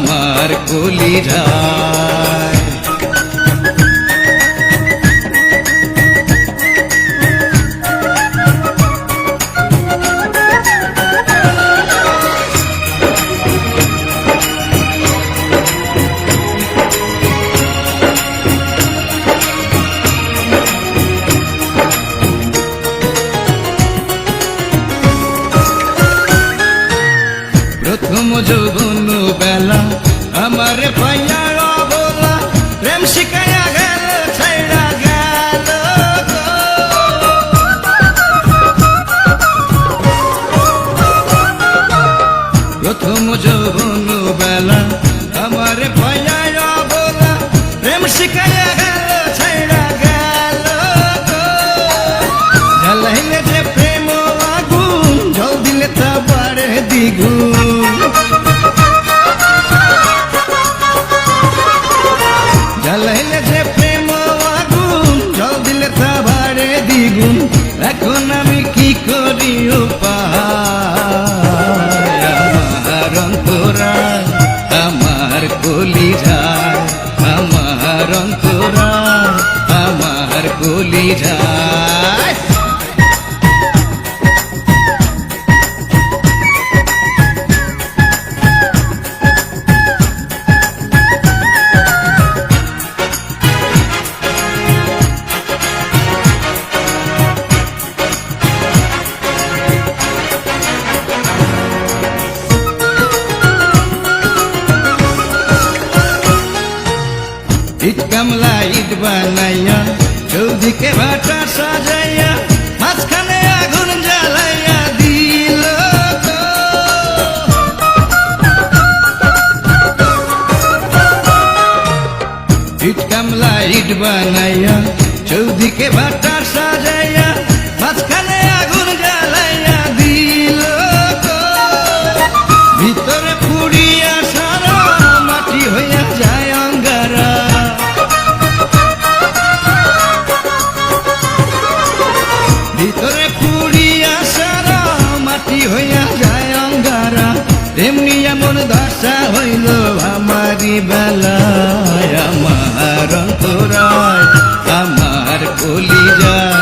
আমার কলিজায়। প্রথম যৌবন বেলা আমার পাইয়া বলা প্রেম শিখাইয়া গেল ছাইড়া গেল। প্রথম যৌবন বেলা আমার পাইয়া বলা প্রেম শিখাইয়া গেল ছাইড়া গেল। জ্বালাইলে যে প্রেম আগুন জল দিলে তা বাড়ে দ্বিগুণ। জ্বালাইলে যে প্রেম আগুন জল দিলে তা বাড়ে দ্বিগুণ। এখন আমি কি করি উপায়? আমার অন্তরায় আমার কলিজায়, আমার অন্তরায় আমার কলিজায়। ইট কামলা ইট বানাইয়া চৌদিকে ভাটা সাজাইয়া মাঝখানে আগুন জ্বালাইয়া দিল। ইট কামলা ইট বানাইয়া চৌদিকে ভাটা সাজাইয়া মাঝখানে আগুন জ্বালাইয়া দিল। ভিতরে পুড়িয়া সারা মাটি হইয়া যায় অঙ্গারা। ভিতরে পুড়িয়া সারা মাটি হইয়া যায় অঙ্গারা। তেমনি এমন দশা হইল আমারি বেলায়। আমার অন্তরায় আমার কলিজায়।